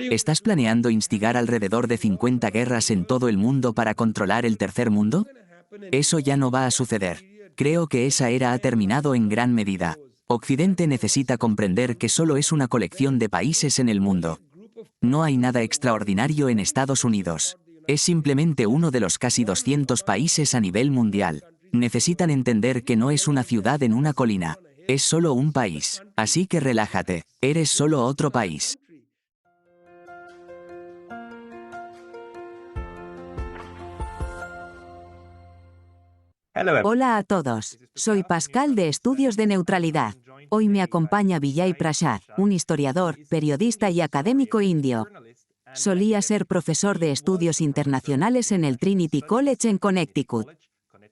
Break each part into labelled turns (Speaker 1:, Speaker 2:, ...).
Speaker 1: ¿Estás planeando instigar alrededor de 50 guerras en todo el mundo para controlar el tercer mundo? Eso ya no va a suceder. Creo que esa era ha terminado en gran medida. Occidente necesita comprender que solo es una colección de países en el mundo. No hay nada extraordinario en Estados Unidos. Es simplemente uno de los casi 200 países a nivel mundial. Necesitan entender que no es una ciudad en una colina. Es solo un país. Así que relájate. Eres solo otro país.
Speaker 2: Hola a todos, soy Pascal de Estudios de Neutralidad. Hoy me acompaña Vijay Prasad, un historiador, periodista y académico indio. Solía ser profesor de estudios internacionales en el Trinity College en Connecticut.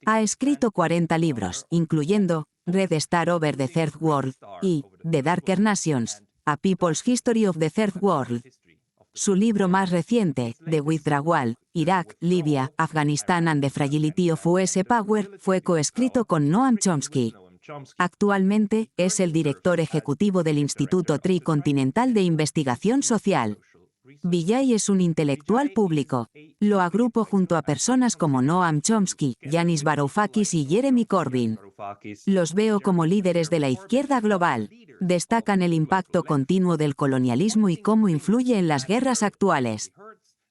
Speaker 2: Ha escrito 40 libros, incluyendo Red Star Over the Third World y The Darker Nations, A People's History of the Third World. Su libro más reciente, The Withdrawal, Irak, Libia, Afganistán and the Fragility of US Power, fue coescrito con Noam Chomsky. Actualmente, es el director ejecutivo del Instituto Tricontinental de Investigación Social. Vijay es un intelectual público. Lo agrupo junto a personas como Noam Chomsky, Yanis Varoufakis y Jeremy Corbyn. Los veo como líderes de la izquierda global. Destacan el impacto continuo del colonialismo y cómo influye en las guerras actuales.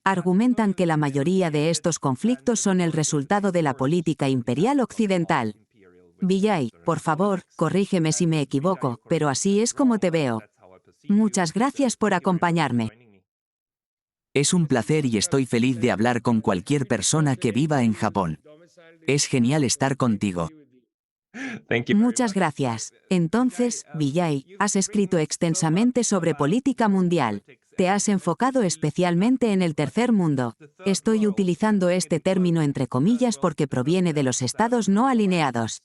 Speaker 2: Argumentan que la mayoría de estos conflictos son el resultado de la política imperial occidental. Vijay, por favor, corrígeme si me equivoco, pero así es como te veo. Muchas gracias por acompañarme.
Speaker 1: Es un placer y estoy feliz de hablar con cualquier persona que viva en Japón. Es genial estar contigo.
Speaker 2: Muchas gracias. Entonces, Vijay, has escrito extensamente sobre política mundial. Te has enfocado especialmente en el tercer mundo. Estoy utilizando este término entre comillas porque proviene de los estados no alineados.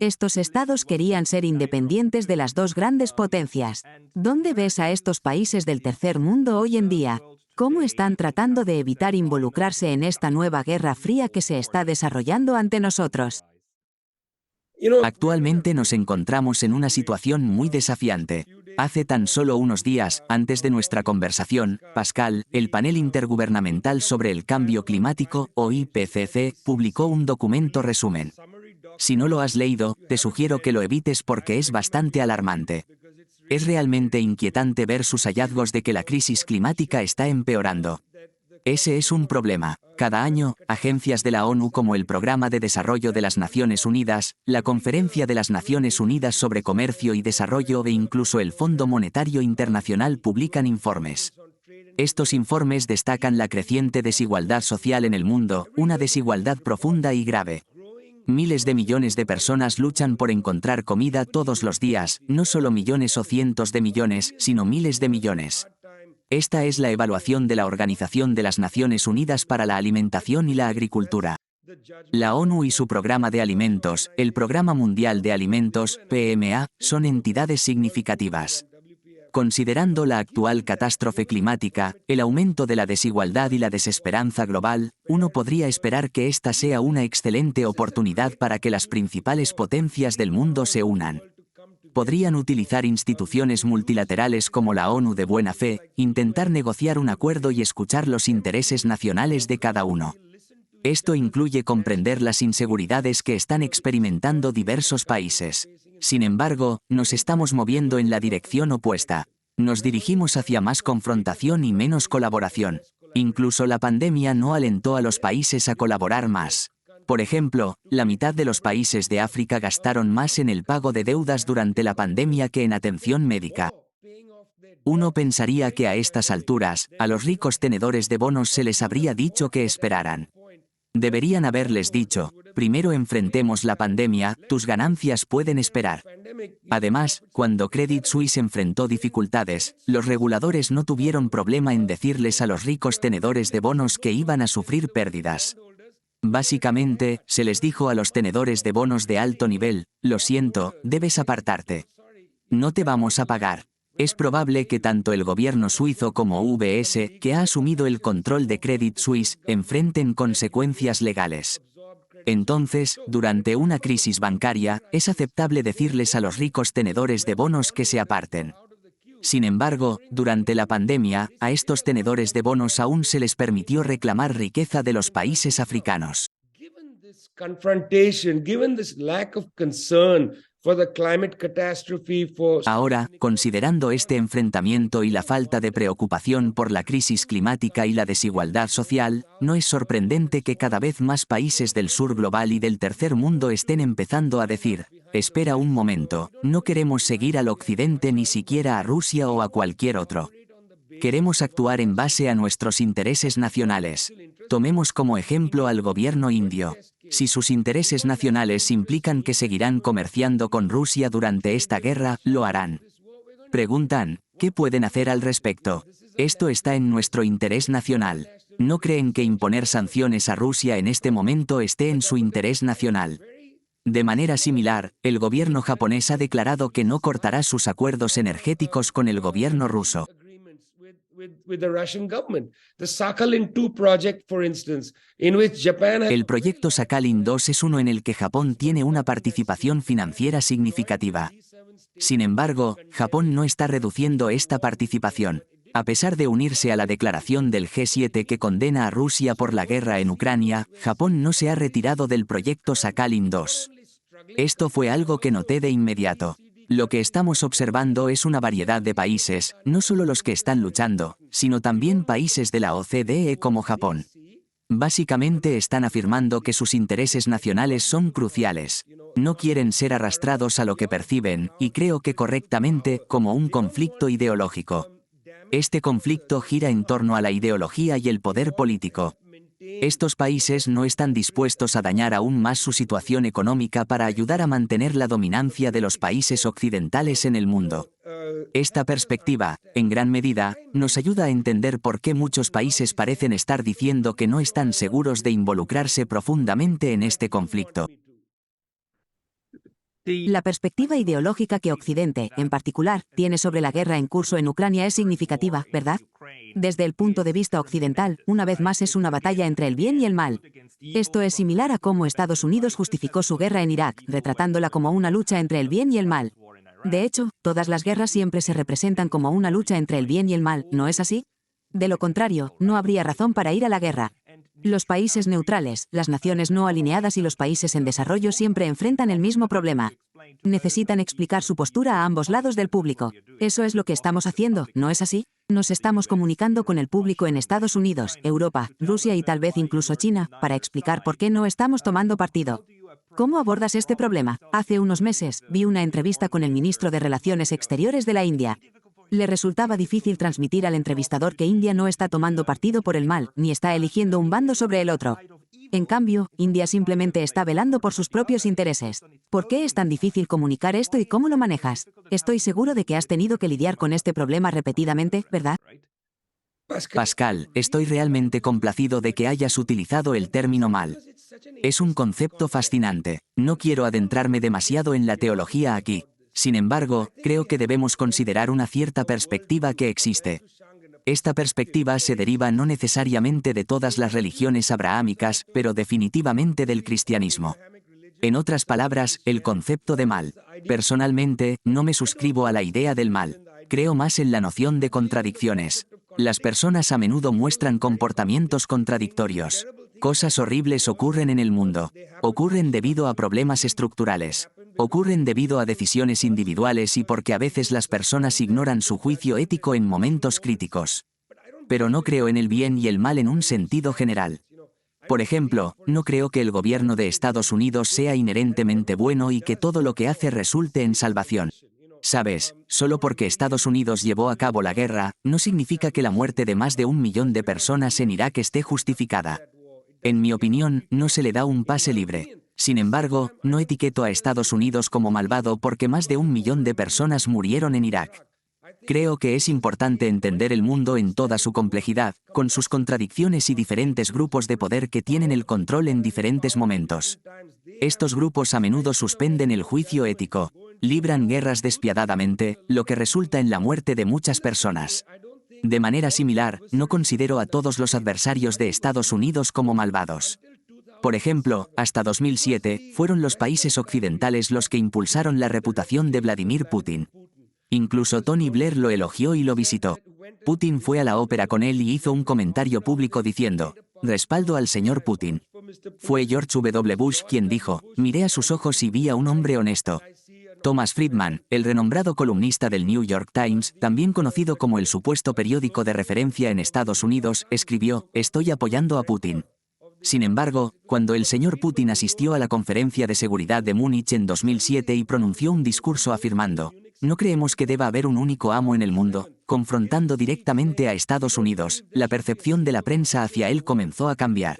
Speaker 2: Estos estados querían ser independientes de las dos grandes potencias. ¿Dónde ves a estos países del tercer mundo hoy en día? ¿Cómo están tratando de evitar involucrarse en esta nueva guerra fría que se está desarrollando ante nosotros?
Speaker 1: Actualmente nos encontramos en una situación muy desafiante. Hace tan solo unos días, antes de nuestra conversación, Pascal, el Panel Intergubernamental sobre el Cambio Climático, o IPCC, publicó un documento resumen. Si no lo has leído, te sugiero que lo evites porque es bastante alarmante. Es realmente inquietante ver sus hallazgos de que la crisis climática está empeorando. Ese es un problema. Cada año, agencias de la ONU como el Programa de Desarrollo de las Naciones Unidas, la Conferencia de las Naciones Unidas sobre Comercio y Desarrollo e incluso el Fondo Monetario Internacional publican informes. Estos informes destacan la creciente desigualdad social en el mundo, una desigualdad profunda y grave. Miles de millones de personas luchan por encontrar comida todos los días, no solo millones o cientos de millones, sino miles de millones. Esta es la evaluación de la Organización de las Naciones Unidas para la Alimentación y la Agricultura. La ONU y su Programa de Alimentos, el Programa Mundial de Alimentos, PMA, son entidades significativas. Considerando la actual catástrofe climática, el aumento de la desigualdad y la desesperanza global, uno podría esperar que esta sea una excelente oportunidad para que las principales potencias del mundo se unan. Podrían utilizar instituciones multilaterales como la ONU de buena fe, intentar negociar un acuerdo y escuchar los intereses nacionales de cada uno. Esto incluye comprender las inseguridades que están experimentando diversos países. Sin embargo, nos estamos moviendo en la dirección opuesta. Nos dirigimos hacia más confrontación y menos colaboración. Incluso la pandemia no alentó a los países a colaborar más. Por ejemplo, la mitad de los países de África gastaron más en el pago de deudas durante la pandemia que en atención médica. Uno pensaría que a estas alturas, a los ricos tenedores de bonos se les habría dicho que esperaran. Deberían haberles dicho, primero enfrentemos la pandemia, tus ganancias pueden esperar. Además, cuando Credit Suisse enfrentó dificultades, los reguladores no tuvieron problema en decirles a los ricos tenedores de bonos que iban a sufrir pérdidas. Básicamente, se les dijo a los tenedores de bonos de alto nivel, lo siento, debes apartarte. No te vamos a pagar. Es probable que tanto el gobierno suizo como UBS, que ha asumido el control de Credit Suisse, enfrenten consecuencias legales. Entonces, durante una crisis bancaria, es aceptable decirles a los ricos tenedores de bonos que se aparten. Sin embargo, durante la pandemia, a estos tenedores de bonos aún se les permitió reclamar riqueza de los países africanos.
Speaker 3: Given this confrontation, given this lack of concern for the climate catastrophe,
Speaker 1: Ahora, considerando este enfrentamiento y la falta de preocupación por la crisis climática y la desigualdad social, no es sorprendente que cada vez más países del sur global y del tercer mundo estén empezando a decir: espera un momento, no queremos seguir al occidente ni siquiera a Rusia o a cualquier otro. Queremos actuar en base a nuestros intereses nacionales. Tomemos como ejemplo al gobierno indio. Si sus intereses nacionales implican que seguirán comerciando con Rusia durante esta guerra, lo harán. Preguntan, ¿qué pueden hacer al respecto? Esto está en nuestro interés nacional. ¿No creen que imponer sanciones a Rusia en este momento esté en su interés nacional? De manera similar, el gobierno japonés ha declarado que no cortará sus acuerdos energéticos con el gobierno ruso. El proyecto Sakhalin 2 es uno en el que Japón tiene una participación financiera significativa. Sin embargo, Japón no está reduciendo esta participación. A pesar de unirse a la declaración del G7 que condena a Rusia por la guerra en Ucrania, Japón no se ha retirado del proyecto Sakhalin 2. Esto fue algo que noté de inmediato. Lo que estamos observando es una variedad de países, no solo los que están luchando, sino también países de la OCDE como Japón. Básicamente están afirmando que sus intereses nacionales son cruciales. No quieren ser arrastrados a lo que perciben, y creo que correctamente, como un conflicto ideológico. Este conflicto gira en torno a la ideología y el poder político. Estos países no están dispuestos a dañar aún más su situación económica para ayudar a mantener la dominancia de los países occidentales en el mundo. Esta perspectiva, en gran medida, nos ayuda a entender por qué muchos países parecen estar diciendo que no están seguros de involucrarse profundamente en este conflicto.
Speaker 2: La perspectiva ideológica que Occidente, en particular, tiene sobre la guerra en curso en Ucrania es significativa, ¿verdad? Desde el punto de vista occidental, una vez más es una batalla entre el bien y el mal. Esto es similar a cómo Estados Unidos justificó su guerra en Irak, retratándola como una lucha entre el bien y el mal. De hecho, todas las guerras siempre se representan como una lucha entre el bien y el mal, ¿no es así? De lo contrario, no habría razón para ir a la guerra. Los países neutrales, las naciones no alineadas y los países en desarrollo siempre enfrentan el mismo problema. Necesitan explicar su postura a ambos lados del público. Eso es lo que estamos haciendo, ¿no es así? Nos estamos comunicando con el público en Estados Unidos, Europa, Rusia y tal vez incluso China, para explicar por qué no estamos tomando partido. ¿Cómo abordas este problema? Hace unos meses, vi una entrevista con el ministro de Relaciones Exteriores de la India. Le resultaba difícil transmitir al entrevistador que India no está tomando partido por el mal, ni está eligiendo un bando sobre el otro. En cambio, India simplemente está velando por sus propios intereses. ¿Por qué es tan difícil comunicar esto y cómo lo manejas? Estoy seguro de que has tenido que lidiar con este problema repetidamente, ¿verdad?
Speaker 1: Pascal, estoy realmente complacido de que hayas utilizado el término mal. Es un concepto fascinante. No quiero adentrarme demasiado en la teología aquí. Sin embargo, creo que debemos considerar una cierta perspectiva que existe. Esta perspectiva se deriva no necesariamente de todas las religiones abrahámicas, pero definitivamente del cristianismo. En otras palabras, el concepto de mal. Personalmente, no me suscribo a la idea del mal. Creo más en la noción de contradicciones. Las personas a menudo muestran comportamientos contradictorios. Cosas horribles ocurren en el mundo. Ocurren debido a problemas estructurales. Ocurren debido a decisiones individuales y porque a veces las personas ignoran su juicio ético en momentos críticos. Pero no creo en el bien y el mal en un sentido general. Por ejemplo, no creo que el gobierno de Estados Unidos sea inherentemente bueno y que todo lo que hace resulte en salvación. Sabes, solo porque Estados Unidos llevó a cabo la guerra, no significa que la muerte de más de 1 millón de personas en Irak esté justificada. En mi opinión, no se le da un pase libre. Sin embargo, no etiqueto a Estados Unidos como malvado porque más de 1 millón de personas murieron en Irak. Creo que es importante entender el mundo en toda su complejidad, con sus contradicciones y diferentes grupos de poder que tienen el control en diferentes momentos. Estos grupos a menudo suspenden el juicio ético, libran guerras despiadadamente, lo que resulta en la muerte de muchas personas. De manera similar, no considero a todos los adversarios de Estados Unidos como malvados. Por ejemplo, hasta 2007, fueron los países occidentales los que impulsaron la reputación de Vladimir Putin. Incluso Tony Blair lo elogió y lo visitó. Putin fue a la ópera con él y hizo un comentario público diciendo: respaldo al señor Putin. Fue George W. Bush quien dijo: miré a sus ojos y vi a un hombre honesto. Thomas Friedman, el renombrado columnista del New York Times, también conocido como el supuesto periódico de referencia en Estados Unidos, escribió: estoy apoyando a Putin. Sin embargo, cuando el señor Putin asistió a la Conferencia de Seguridad de Múnich en 2007 y pronunció un discurso afirmando: no creemos que deba haber un único amo en el mundo, confrontando directamente a Estados Unidos, la percepción de la prensa hacia él comenzó a cambiar.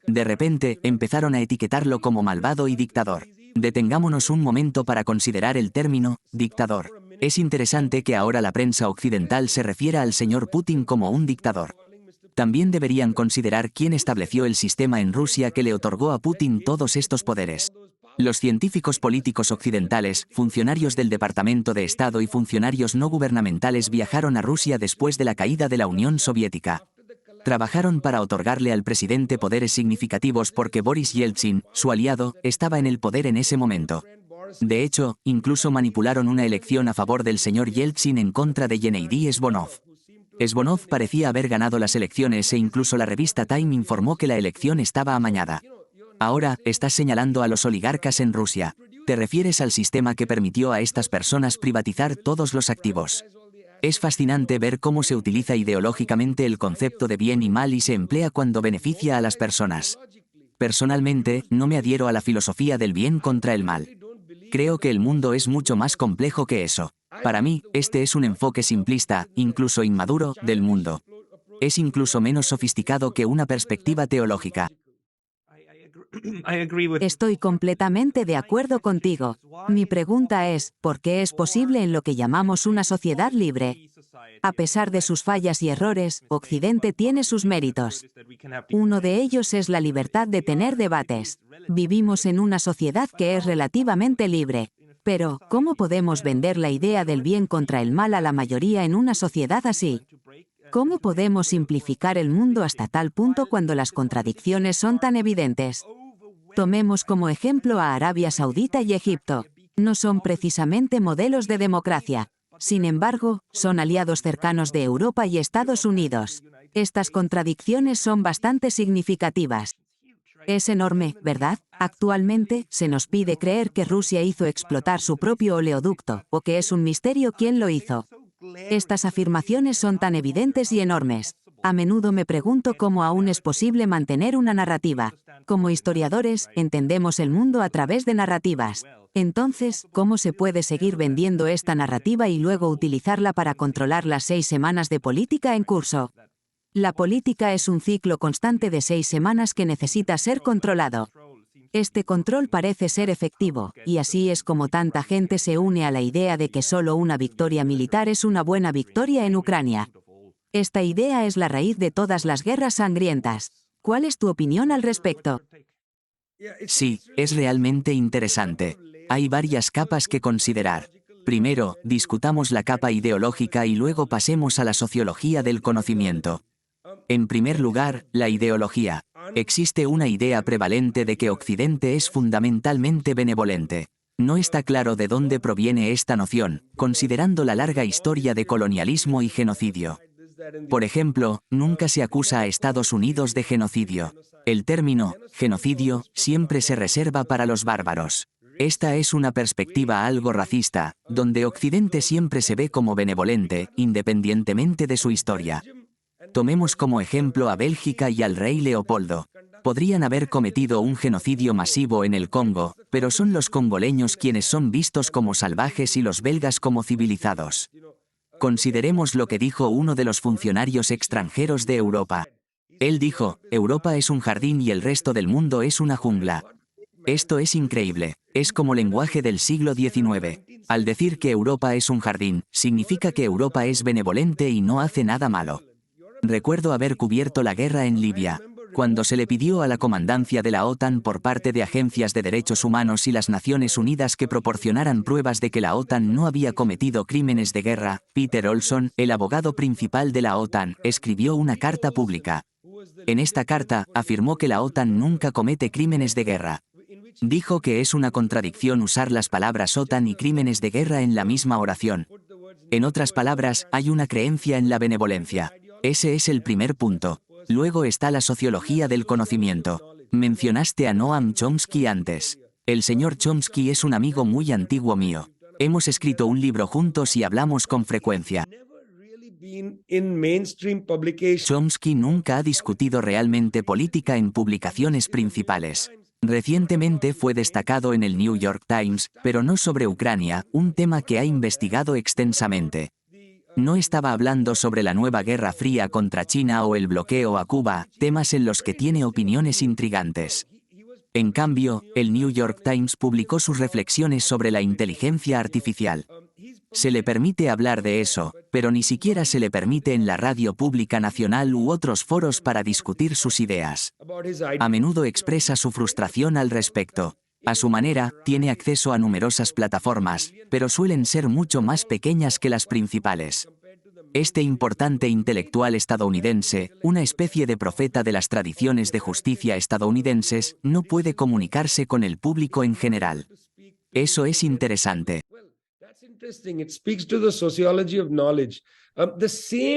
Speaker 1: De repente, empezaron a etiquetarlo como malvado y dictador. Detengámonos un momento para considerar el término dictador. Es interesante que ahora la prensa occidental se refiera al señor Putin como un dictador. También deberían considerar quién estableció el sistema en Rusia que le otorgó a Putin todos estos poderes. Los científicos políticos occidentales, funcionarios del Departamento de Estado y funcionarios no gubernamentales viajaron a Rusia después de la caída de la Unión Soviética. Trabajaron para otorgarle al presidente poderes significativos porque Boris Yeltsin, su aliado, estaba en el poder en ese momento. De hecho, incluso manipularon una elección a favor del señor Yeltsin en contra de Gennady Zvonov. Zvonov parecía haber ganado las elecciones e incluso la revista Time informó que la elección estaba amañada. Ahora, estás señalando a los oligarcas en Rusia. Te refieres al sistema que permitió a estas personas privatizar todos los activos. Es fascinante ver cómo se utiliza ideológicamente el concepto de bien y mal y se emplea cuando beneficia a las personas. Personalmente, no me adhiero a la filosofía del bien contra el mal. Creo que el mundo es mucho más complejo que eso. Para mí, este es un enfoque simplista, incluso inmaduro, del mundo. Es incluso menos sofisticado que una perspectiva teológica.
Speaker 2: Estoy completamente de acuerdo contigo. Mi pregunta es, ¿por qué es posible en lo que llamamos una sociedad libre? A pesar de sus fallas y errores, Occidente tiene sus méritos. Uno de ellos es la libertad de tener debates. Vivimos en una sociedad que es relativamente libre. Pero, ¿cómo podemos vender la idea del bien contra el mal a la mayoría en una sociedad así? ¿Cómo podemos simplificar el mundo hasta tal punto cuando las contradicciones son tan evidentes? Tomemos como ejemplo a Arabia Saudita y Egipto. No son precisamente modelos de democracia. Sin embargo, son aliados cercanos de Europa y Estados Unidos. Estas contradicciones son bastante significativas. Es enorme, ¿verdad? Actualmente, se nos pide creer que Rusia hizo explotar su propio oleoducto, o que es un misterio quién lo hizo. Estas afirmaciones son tan evidentes y enormes. A menudo me pregunto cómo aún es posible mantener una narrativa. Como historiadores, entendemos el mundo a través de narrativas. Entonces, ¿cómo se puede seguir vendiendo esta narrativa y luego utilizarla para controlar las 6 semanas de política en curso? La política es un ciclo constante de 6 semanas que necesita ser controlado. Este control parece ser efectivo, y así es como tanta gente se une a la idea de que solo una victoria militar es una buena victoria en Ucrania. Esta idea es la raíz de todas las guerras sangrientas. ¿Cuál es tu opinión al respecto?
Speaker 1: Sí, es realmente interesante. Hay varias capas que considerar. Primero, discutamos la capa ideológica y luego pasemos a la sociología del conocimiento. En primer lugar, la ideología. Existe una idea prevalente de que Occidente es fundamentalmente benevolente. No está claro de dónde proviene esta noción, considerando la larga historia de colonialismo y genocidio. Por ejemplo, nunca se acusa a Estados Unidos de genocidio. El término genocidio siempre se reserva para los bárbaros. Esta es una perspectiva algo racista, donde Occidente siempre se ve como benevolente, independientemente de su historia. Tomemos como ejemplo a Bélgica y al rey Leopoldo. Podrían haber cometido un genocidio masivo en el Congo, pero son los congoleños quienes son vistos como salvajes y los belgas como civilizados. Consideremos lo que dijo uno de los funcionarios extranjeros de Europa. Él dijo: Europa es un jardín y el resto del mundo es una jungla. Esto es increíble. Es como lenguaje del siglo XIX. Al decir que Europa es un jardín, significa que Europa es benevolente y no hace nada malo. Recuerdo haber cubierto la guerra en Libia. Cuando se le pidió a la comandancia de la OTAN por parte de agencias de derechos humanos y las Naciones Unidas que proporcionaran pruebas de que la OTAN no había cometido crímenes de guerra, Peter Olson, el abogado principal de la OTAN, escribió una carta pública. En esta carta, afirmó que la OTAN nunca comete crímenes de guerra. Dijo que es una contradicción usar las palabras OTAN y crímenes de guerra en la misma oración. En otras palabras, hay una creencia en la benevolencia. Ese es el primer punto. Luego está la sociología del conocimiento. Mencionaste a Noam Chomsky antes. El señor Chomsky es un amigo muy antiguo mío. Hemos escrito un libro juntos y hablamos con frecuencia. Chomsky nunca ha discutido realmente política en publicaciones principales. Recientemente fue destacado en el New York Times, pero no sobre Ucrania, un tema que ha investigado extensamente. No estaba hablando sobre la nueva Guerra Fría contra China o el bloqueo a Cuba, temas en los que tiene opiniones intrigantes. En cambio, el New York Times publicó sus reflexiones sobre la inteligencia artificial. Se le permite hablar de eso, pero ni siquiera se le permite en la radio pública nacional u otros foros para discutir sus ideas. A menudo expresa su frustración al respecto. A su manera, tiene acceso a numerosas plataformas, pero suelen ser mucho más pequeñas que las principales. Este importante intelectual estadounidense, una especie de profeta de las tradiciones de justicia estadounidenses, no puede comunicarse con el público en general. Eso es interesante.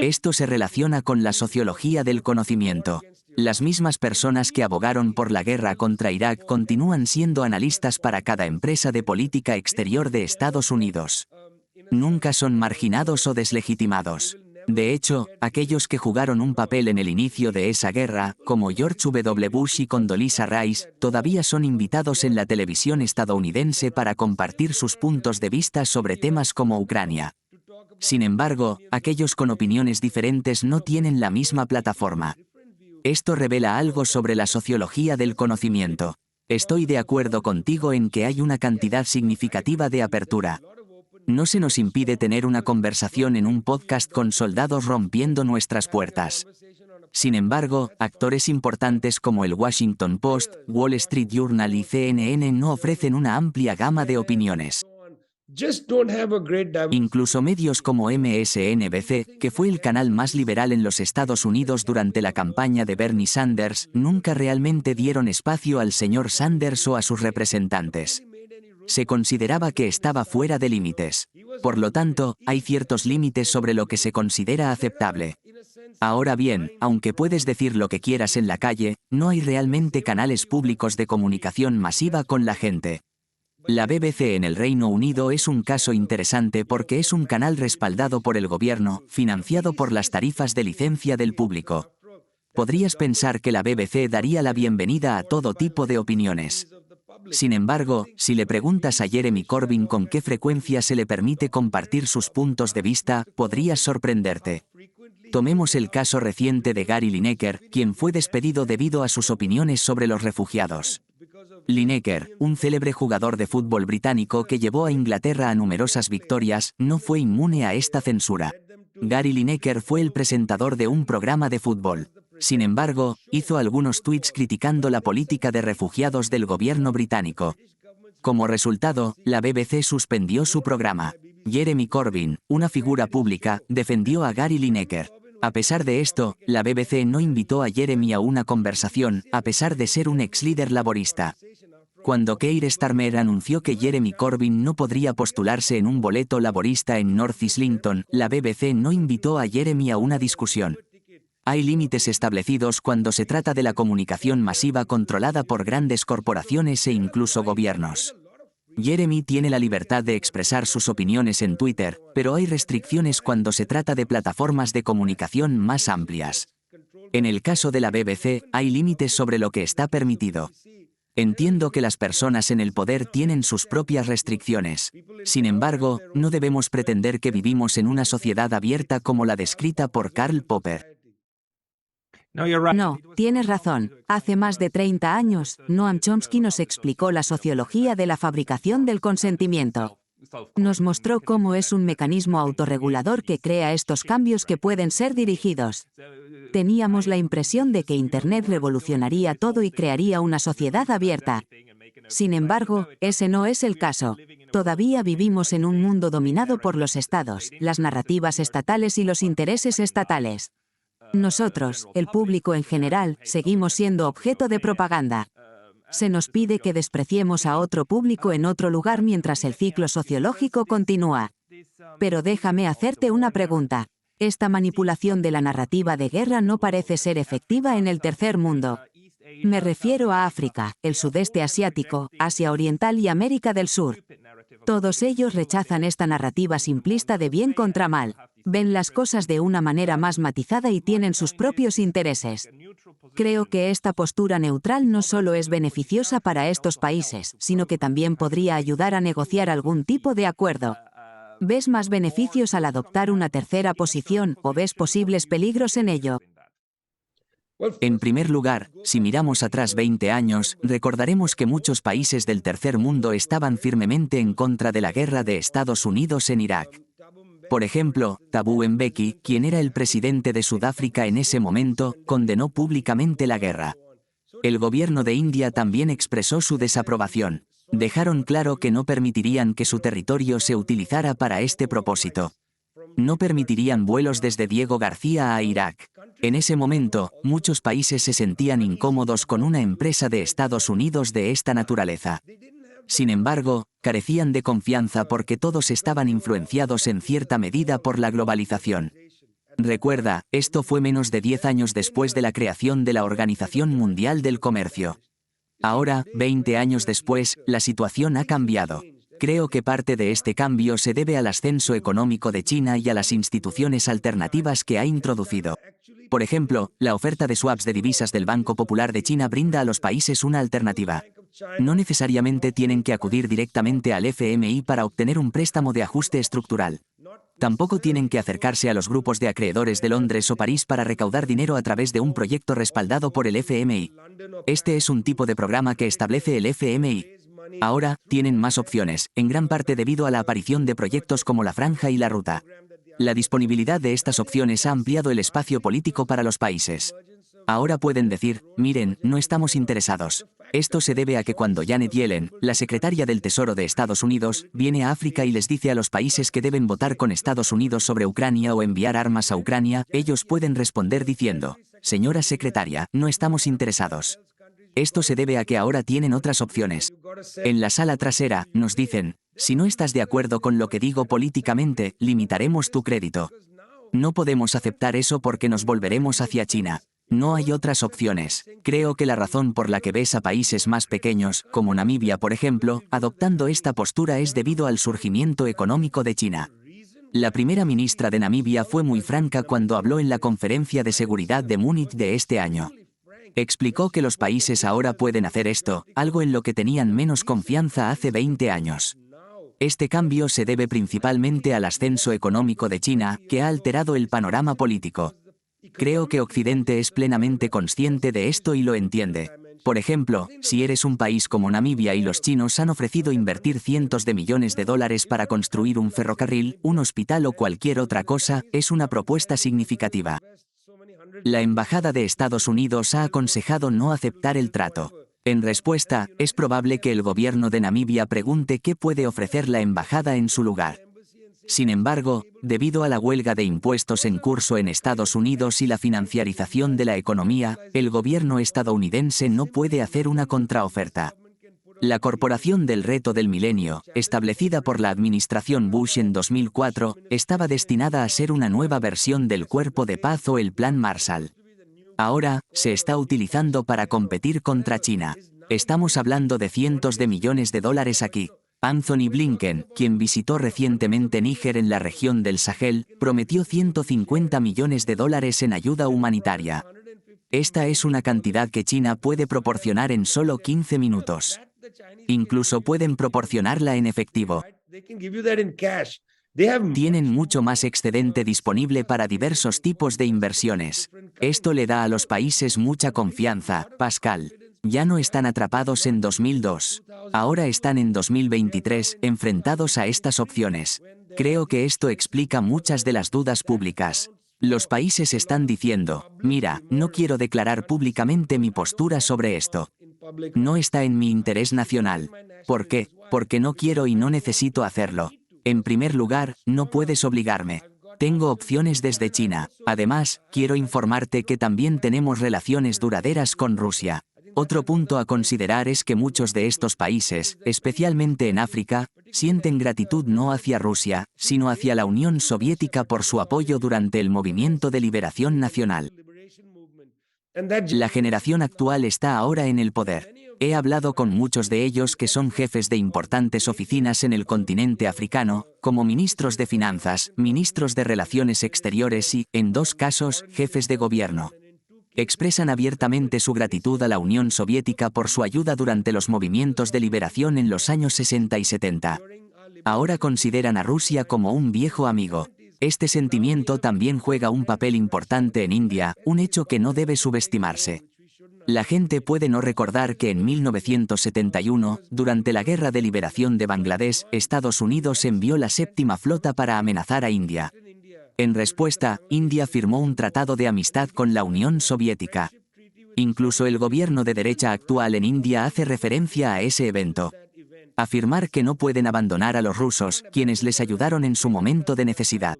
Speaker 1: Esto se relaciona con la sociología del conocimiento. Las mismas personas que abogaron por la guerra contra Irak continúan siendo analistas para cada empresa de política exterior de Estados Unidos. Nunca son marginados o deslegitimados. De hecho, aquellos que jugaron un papel en el inicio de esa guerra, como George W. Bush y Condoleezza Rice, todavía son invitados en la televisión estadounidense para compartir sus puntos de vista sobre temas como Ucrania. Sin embargo, aquellos con opiniones diferentes no tienen la misma plataforma. Esto revela algo sobre la sociología del conocimiento. Estoy de acuerdo contigo en que hay una cantidad significativa de apertura. No se nos impide tener una conversación en un podcast con soldados rompiendo nuestras puertas. Sin embargo, actores importantes como el Washington Post, Wall Street Journal y CNN no ofrecen una amplia gama de opiniones. Incluso medios como MSNBC, que fue el canal más liberal en los Estados Unidos durante la campaña de Bernie Sanders, nunca realmente dieron espacio al señor Sanders o a sus representantes. Se consideraba que estaba fuera de límites. Por lo tanto, hay ciertos límites sobre lo que se considera aceptable. Ahora bien, aunque puedes decir lo que quieras en la calle, no hay realmente canales públicos de comunicación masiva con la gente. La BBC en el Reino Unido es un caso interesante porque es un canal respaldado por el gobierno, financiado por las tarifas de licencia del público. Podrías pensar que la BBC daría la bienvenida a todo tipo de opiniones. Sin embargo, si le preguntas a Jeremy Corbyn con qué frecuencia se le permite compartir sus puntos de vista, podrías sorprenderte. Tomemos el caso reciente de Gary Lineker, quien fue despedido debido a sus opiniones sobre los refugiados. Lineker, un célebre jugador de fútbol británico que llevó a Inglaterra a numerosas victorias, no fue inmune a esta censura. Gary Lineker fue el presentador de un programa de fútbol. Sin embargo, hizo algunos tweets criticando la política de refugiados del gobierno británico. Como resultado, la BBC suspendió su programa. Jeremy Corbyn, una figura pública, defendió a Gary Lineker. A pesar de esto, la BBC no invitó a Jeremy a una conversación, a pesar de ser un ex líder laborista. Cuando Keir Starmer anunció que Jeremy Corbyn no podría postularse en un boleto laborista en North Islington, la BBC no invitó a Jeremy a una discusión. Hay límites establecidos cuando se trata de la comunicación masiva controlada por grandes corporaciones e incluso gobiernos. Jeremy tiene la libertad de expresar sus opiniones en Twitter, pero hay restricciones cuando se trata de plataformas de comunicación más amplias. En el caso de la BBC, hay límites sobre lo que está permitido. Entiendo que las personas en el poder tienen sus propias restricciones. Sin embargo, no debemos pretender que vivimos en una sociedad abierta como la descrita por Karl Popper.
Speaker 2: No, tienes razón. Hace más de 30 años, Noam Chomsky nos explicó la sociología de la fabricación del consentimiento. Nos mostró cómo es un mecanismo autorregulador que crea estos cambios que pueden ser dirigidos. Teníamos la impresión de que Internet revolucionaría todo y crearía una sociedad abierta. Sin embargo, ese no es el caso. Todavía vivimos en un mundo dominado por los estados, las narrativas estatales y los intereses estatales. Nosotros, el público en general, seguimos siendo objeto de propaganda. Se nos pide que despreciemos a otro público en otro lugar mientras el ciclo sociológico continúa. Pero déjame hacerte una pregunta. Esta manipulación de la narrativa de guerra no parece ser efectiva en el tercer mundo. Me refiero a África, el sudeste asiático, Asia Oriental y América del Sur. Todos ellos rechazan esta narrativa simplista de bien contra mal. Ven las cosas de una manera más matizada y tienen sus propios intereses. Creo que esta postura neutral no solo es beneficiosa para estos países, sino que también podría ayudar a negociar algún tipo de acuerdo. ¿Ves más beneficios al adoptar una tercera posición o ves posibles peligros en ello?
Speaker 1: En primer lugar, si miramos atrás 20 años, recordaremos que muchos países del tercer mundo estaban firmemente en contra de la guerra de Estados Unidos en Irak. Por ejemplo, Thabo Mbeki, quien era el presidente de Sudáfrica en ese momento, condenó públicamente la guerra. El gobierno de India también expresó su desaprobación. Dejaron claro que no permitirían que su territorio se utilizara para este propósito. No permitirían vuelos desde Diego García a Irak. En ese momento, muchos países se sentían incómodos con una empresa de Estados Unidos de esta naturaleza. Sin embargo, carecían de confianza porque todos estaban influenciados en cierta medida por la globalización. Recuerda, esto fue menos de 10 años después de la creación de la Organización Mundial del Comercio. Ahora, 20 años después, la situación ha cambiado. Creo que parte de este cambio se debe al ascenso económico de China y a las instituciones alternativas que ha introducido. Por ejemplo, la oferta de swaps de divisas del Banco Popular de China brinda a los países una alternativa. No necesariamente tienen que acudir directamente al FMI para obtener un préstamo de ajuste estructural. Tampoco tienen que acercarse a los grupos de acreedores de Londres o París para recaudar dinero a través de un proyecto respaldado por el FMI. Este es un tipo de programa que establece el FMI. Ahora, tienen más opciones, en gran parte debido a la aparición de proyectos como la Franja y la Ruta. La disponibilidad de estas opciones ha ampliado el espacio político para los países. Ahora pueden decir, miren, no estamos interesados. Esto se debe a que cuando Janet Yellen, la secretaria del Tesoro de Estados Unidos, viene a África y les dice a los países que deben votar con Estados Unidos sobre Ucrania o enviar armas a Ucrania, ellos pueden responder diciendo, señora secretaria, no estamos interesados. Esto se debe a que ahora tienen otras opciones. En la sala trasera, nos dicen, si no estás de acuerdo con lo que digo políticamente, limitaremos tu crédito. No podemos aceptar eso porque nos volveremos hacia China. No hay otras opciones. Creo que la razón por la que ves a países más pequeños, como Namibia por ejemplo, adoptando esta postura es debido al surgimiento económico de China. La primera ministra de Namibia fue muy franca cuando habló en la Conferencia de Seguridad de Múnich de este año. Explicó que los países ahora pueden hacer esto, algo en lo que tenían menos confianza hace 20 años. Este cambio se debe principalmente al ascenso económico de China, que ha alterado el panorama político. Creo que Occidente es plenamente consciente de esto y lo entiende. Por ejemplo, si eres un país como Namibia y los chinos han ofrecido invertir cientos de millones de dólares para construir un ferrocarril, un hospital o cualquier otra cosa, es una propuesta significativa. La Embajada de Estados Unidos ha aconsejado no aceptar el trato. En respuesta, es probable que el gobierno de Namibia pregunte qué puede ofrecer la embajada en su lugar. Sin embargo, debido a la huelga de impuestos en curso en Estados Unidos y la financiarización de la economía, el gobierno estadounidense no puede hacer una contraoferta. La Corporación del Reto del Milenio, establecida por la administración Bush en 2004, estaba destinada a ser una nueva versión del Cuerpo de Paz o el Plan Marshall. Ahora, se está utilizando para competir contra China. Estamos hablando de cientos de millones de dólares aquí. Anthony Blinken, quien visitó recientemente Níger en la región del Sahel, prometió 150 millones de dólares en ayuda humanitaria. Esta es una cantidad que China puede proporcionar en solo 15 minutos. Incluso pueden proporcionarla en efectivo. Tienen mucho más excedente disponible para diversos tipos de inversiones. Esto le da a los países mucha confianza, Pascal. Ya no están atrapados en 2002. Ahora están en 2023, enfrentados a estas opciones. Creo que esto explica muchas de las dudas públicas. Los países están diciendo, mira, no quiero declarar públicamente mi postura sobre esto. No está en mi interés nacional. ¿Por qué? Porque no quiero y no necesito hacerlo. En primer lugar, no puedes obligarme. Tengo opciones desde China. Además, quiero informarte que también tenemos relaciones duraderas con Rusia. Otro punto a considerar es que muchos de estos países, especialmente en África, Sienten gratitud no hacia Rusia, sino hacia la Unión Soviética por su apoyo durante el movimiento de liberación nacional. La generación actual está ahora en el poder. He hablado con muchos de ellos que son jefes de importantes oficinas en el continente africano, como ministros de finanzas, ministros de relaciones exteriores y, en 2 casos, jefes de gobierno. Expresan abiertamente su gratitud a la Unión Soviética por su ayuda durante los movimientos de liberación en los años 60 y 70. Ahora consideran a Rusia como un viejo amigo. Este sentimiento también juega un papel importante en India, un hecho que no debe subestimarse. La gente puede no recordar que en 1971, durante la Guerra de Liberación de Bangladesh, Estados Unidos envió la 7ª flota para amenazar a India. En respuesta, India firmó un tratado de amistad con la Unión Soviética. Incluso el gobierno de derecha actual en India hace referencia a ese evento. Afirmar que no pueden abandonar a los rusos, quienes les ayudaron en su momento de necesidad.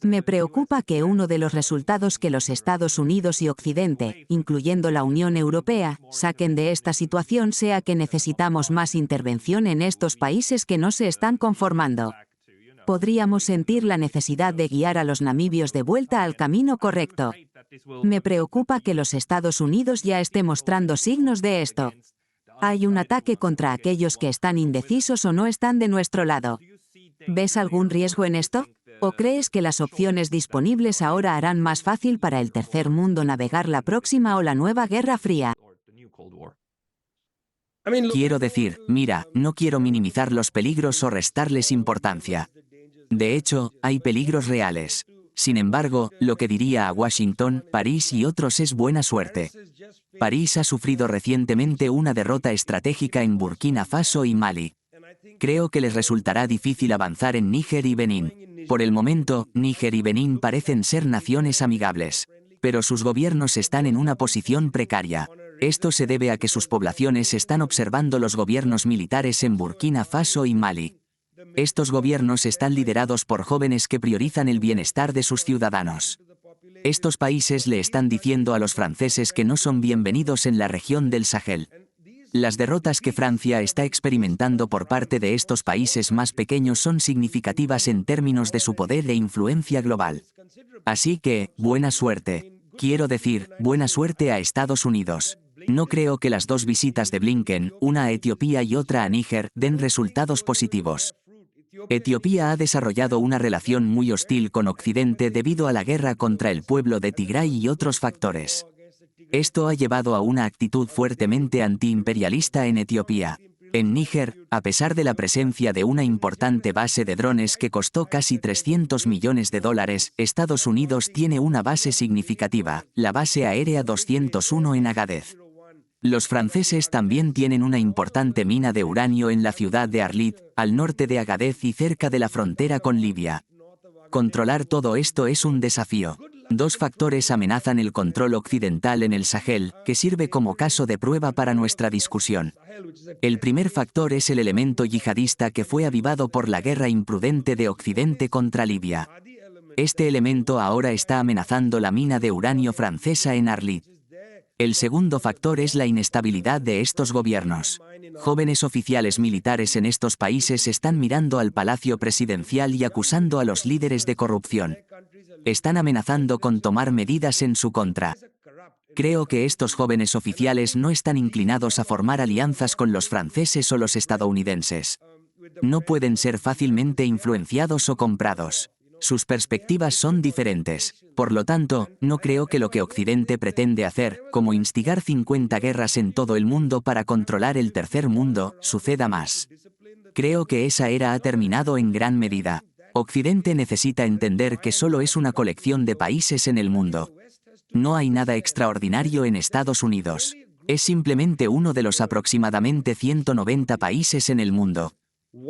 Speaker 2: Me preocupa que uno de los resultados que los Estados Unidos y Occidente, incluyendo la Unión Europea, saquen de esta situación sea que necesitamos más intervención en estos países que no se están conformando. Podríamos sentir la necesidad de guiar a los namibios de vuelta al camino correcto. Me preocupa que los Estados Unidos ya esté mostrando signos de esto. Hay un ataque contra aquellos que están indecisos o no están de nuestro lado. ¿Ves algún riesgo en esto? ¿O crees que las opciones disponibles ahora harán más fácil para el tercer mundo navegar la próxima o la nueva Guerra Fría?
Speaker 1: Quiero decir, mira, no quiero minimizar los peligros o restarles importancia. De hecho, hay peligros reales. Sin embargo, lo que diría a Washington, París y otros es buena suerte. París ha sufrido recientemente una derrota estratégica en Burkina Faso y Mali. Creo que les resultará difícil avanzar en Níger y Benín. Por el momento, Níger y Benín parecen ser naciones amigables. Pero sus gobiernos están en una posición precaria. Esto se debe a que sus poblaciones están observando los gobiernos militares en Burkina Faso y Mali. Estos gobiernos están liderados por jóvenes que priorizan el bienestar de sus ciudadanos. Estos países le están diciendo a los franceses que no son bienvenidos en la región del Sahel. Las derrotas que Francia está experimentando por parte de estos países más pequeños son significativas en términos de su poder e influencia global. Así que, buena suerte. Quiero decir, buena suerte a Estados Unidos. No creo que las 2 visitas de Blinken, una a Etiopía y otra a Níger, den resultados positivos. Etiopía ha desarrollado una relación muy hostil con Occidente debido a la guerra contra el pueblo de Tigray y otros factores. Esto ha llevado a una actitud fuertemente antiimperialista en Etiopía. En Níger, a pesar de la presencia de una importante base de drones que costó casi $300 millones, Estados Unidos tiene una base significativa, la base aérea 201 en Agadez. Los franceses también tienen una importante mina de uranio en la ciudad de Arlit, al norte de Agadez y cerca de la frontera con Libia. Controlar todo esto es un desafío. 2 factores amenazan el control occidental en el Sahel, que sirve como caso de prueba para nuestra discusión. El primer factor es el elemento yihadista que fue avivado por la guerra imprudente de Occidente contra Libia. Este elemento ahora está amenazando la mina de uranio francesa en Arlit. El segundo factor es la inestabilidad de estos gobiernos. Jóvenes oficiales militares en estos países están mirando al palacio presidencial y acusando a los líderes de corrupción. Están amenazando con tomar medidas en su contra. Creo que estos jóvenes oficiales no están inclinados a formar alianzas con los franceses o los estadounidenses. No pueden ser fácilmente influenciados o comprados. Sus perspectivas son diferentes. Por lo tanto, no creo que lo que Occidente pretende hacer, como instigar 50 guerras en todo el mundo para controlar el tercer mundo, suceda más. Creo que esa era ha terminado en gran medida. Occidente necesita entender que solo es una colección de países en el mundo. No hay nada extraordinario en Estados Unidos. Es simplemente uno de los aproximadamente 190 países en el mundo.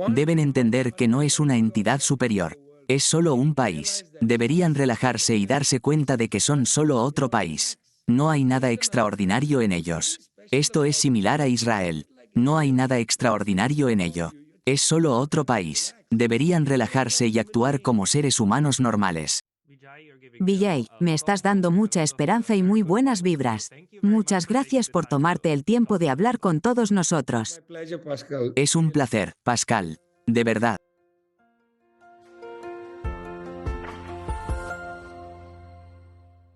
Speaker 1: Deben entender que no es una entidad superior. Es solo un país. Deberían relajarse y darse cuenta de que son solo otro país. No hay nada extraordinario en ellos. Esto es similar a Israel. No hay nada extraordinario en ello. Es solo otro país. Deberían relajarse y actuar como seres humanos normales.
Speaker 2: Vijay, me estás dando mucha esperanza y muy buenas vibras. Muchas gracias por tomarte el tiempo de hablar con todos nosotros.
Speaker 3: My pleasure, Pascal.
Speaker 1: Es un placer, Pascal. De verdad.